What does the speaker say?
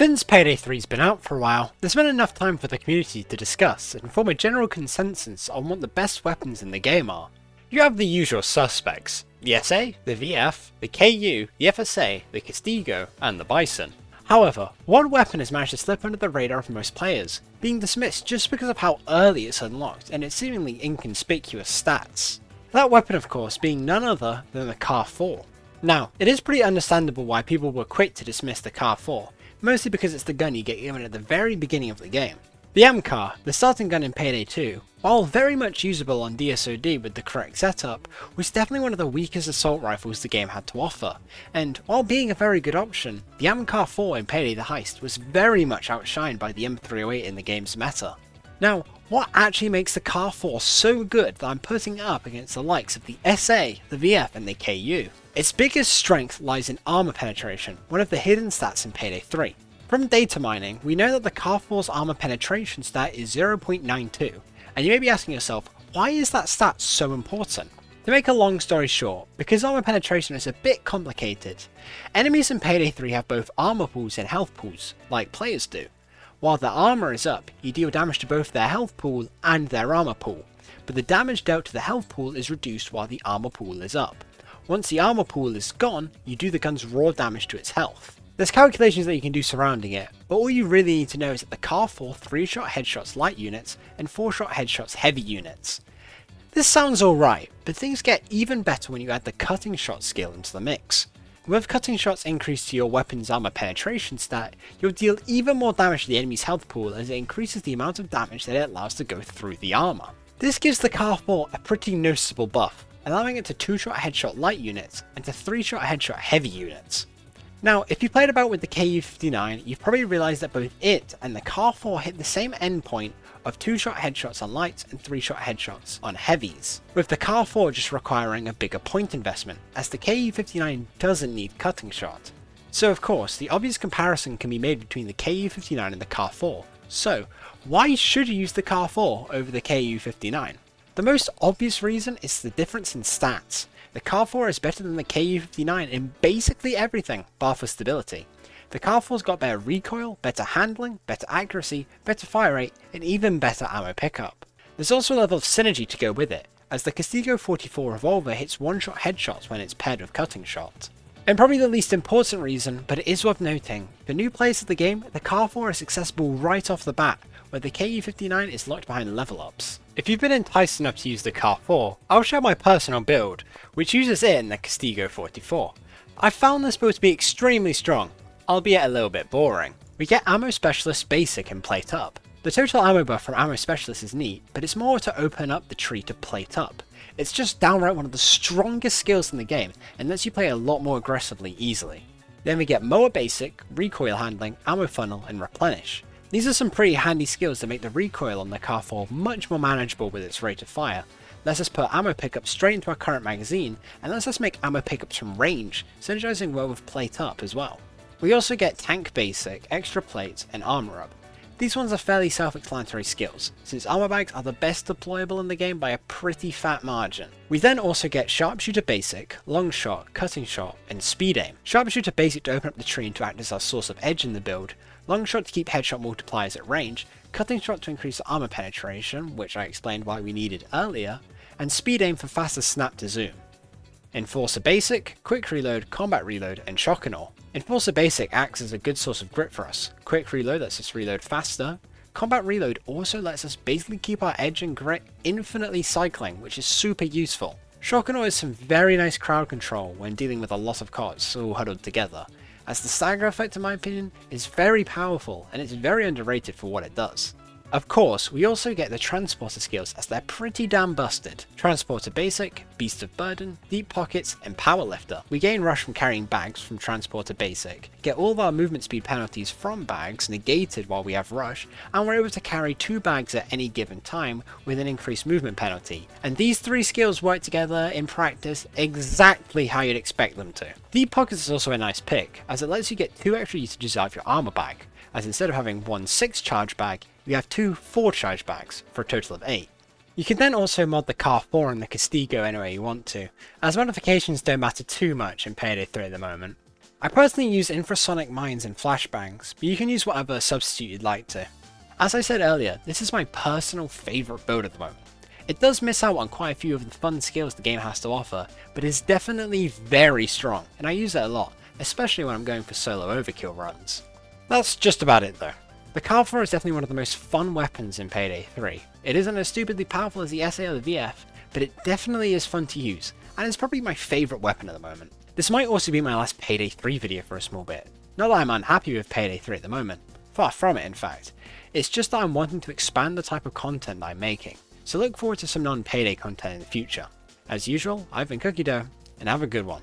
Since Payday 3's been out for a while, there's been enough time for the community to discuss and form a general consensus on what the best weapons in the game are. You have the usual suspects: the SA, the VF, the KU, the FSA, the Castigo, and the Bison. However, one weapon has managed to slip under the radar of most players, being dismissed just because of how early it's unlocked and its seemingly inconspicuous stats. That weapon, of course, being none other than the CAR-4. Now, it is pretty understandable why people were quick to dismiss the CAR-4, mostly because it's the gun you get given at the very beginning of the game. The MCAR, the starting gun in Payday 2, while very much usable on DSOD with the correct setup, was definitely one of the weakest assault rifles the game had to offer, and while being a very good option, the MCAR-4 in Payday the Heist was very much outshined by the M308 in the game's meta. Now, what actually makes the CAR-4 so good that I'm putting it up against the likes of the SA, the VF, and the KU? Its biggest strength lies in Armour Penetration, one of the hidden stats in Payday 3. From data mining, we know that the CAR-4's Armour Penetration stat is 0.92, and you may be asking yourself, why is that stat so important? To make a long story short, because Armour Penetration is a bit complicated, enemies in Payday 3 have both armour pools and health pools, like players do. While their armour is up, you deal damage to both their health pool and their armour pool, but the damage dealt to the health pool is reduced while the armour pool is up. Once the armour pool is gone, you do the gun's raw damage to its health. There's calculations that you can do surrounding it, but all you really need to know is that the CAR-4 3-shot headshots light units and 4-shot headshots heavy units. This sounds alright, but things get even better when you add the cutting shot skill into the mix. With cutting shots increased to your weapon's armour penetration stat, you'll deal even more damage to the enemy's health pool as it increases the amount of damage that it allows to go through the armour. This gives the CAR-4 a pretty noticeable buff, allowing it to 2-shot headshot light units and to 3-shot headshot heavy units. Now, if you played about with the KU-59, you've probably realised that both it and the CAR-4 hit the same endpoint of 2-shot headshots on lights and 3-shot headshots on heavies, with the CAR-4 just requiring a bigger point investment, as the KU-59 doesn't need cutting shot. So of course, the obvious comparison can be made between the KU-59 and the CAR-4, so why should you use the CAR-4 over the KU-59? The most obvious reason is the difference in stats. The CAR-4 is better than the KU-59 in basically everything, bar for stability. The CAR-4's got better recoil, better handling, better accuracy, better fire rate, and even better ammo pickup. There's also a level of synergy to go with it, as the Castigo 44 revolver hits 1-shot headshots when it's paired with cutting shot. And probably the least important reason, but it is worth noting, for new players of the game, the CAR-4 is accessible right off the bat, where the KU-59 is locked behind level ups. If you've been enticed enough to use the CAR-4, I'll share my personal build, which uses it in the Castigo 44. I found this build to be extremely strong, albeit a little bit boring. We get Ammo Specialist Basic and Plate Up. The total ammo buff from Ammo Specialist is neat, but it's more to open up the tree to Plate Up. It's just downright one of the strongest skills in the game, and lets you play a lot more aggressively easily. Then we get Mower Basic, Recoil Handling, Ammo Funnel, and Replenish. These are some pretty handy skills that make the recoil on the CAR-4 much more manageable with its rate of fire, lets us put ammo pickups straight into our current magazine, and lets us make ammo pickups from range, synergizing well with Plate Up as well. We also get Tank Basic, Extra Plate, and Armor Up. These ones are fairly self-explanatory skills, since armor bags are the best deployable in the game by a pretty fat margin. We then also get Sharpshooter Basic, Long Shot, Cutting Shot, and Speed Aim. Sharpshooter Basic to open up the tree and to act as our source of edge in the build, Long Shot to keep headshot multipliers at range, Cutting Shot to increase armor penetration, which I explained why we needed earlier, and Speed Aim for faster snap to zoom. Enforcer Basic, Quick Reload, Combat Reload, and Shock and Awe. Enforcer Basic acts as a good source of grip for us. Quick Reload lets us reload faster. Combat Reload also lets us basically keep our edge and grit infinitely cycling, which is super useful. Shock and Awe is some very nice crowd control when dealing with a lot of cots all huddled together, as the stagger effect in my opinion is very powerful and it's very underrated for what it does. Of course, we also get the Transporter skills as they're pretty damn busted. Transporter Basic, Beast of Burden, Deep Pockets, and Power Lifter. We gain rush from carrying bags from Transporter Basic, get all of our movement speed penalties from bags negated while we have rush, and we're able to carry 2 bags at any given time with an increased movement penalty. And these 3 skills work together in practice exactly how you'd expect them to. Deep Pockets is also a nice pick, as it lets you get 2 extra usages out of your armor bag, as instead of having 1 6 charge bag, we have 2 4 charge bags, for a total of 8. You can then also mod the CAR-4 and the Castigo any way you want to, as modifications don't matter too much in Payday 3 at the moment. I personally use infrasonic mines and flashbangs, but you can use whatever substitute you'd like to. As I said earlier, this is my personal favourite build at the moment. It does miss out on quite a few of the fun skills the game has to offer, but is definitely very strong, and I use it a lot, especially when I'm going for solo overkill runs. That's just about it though. The Carver is definitely one of the most fun weapons in Payday 3. It isn't as stupidly powerful as the SA or the VF, but it definitely is fun to use, and it's probably my favourite weapon at the moment. This might also be my last Payday 3 video for a small bit. Not that I'm unhappy with Payday 3 at the moment, far from it in fact. It's just that I'm wanting to expand the type of content that I'm making, so look forward to some non-Payday content in the future. As usual, I've been Cookie Dough, and have a good one.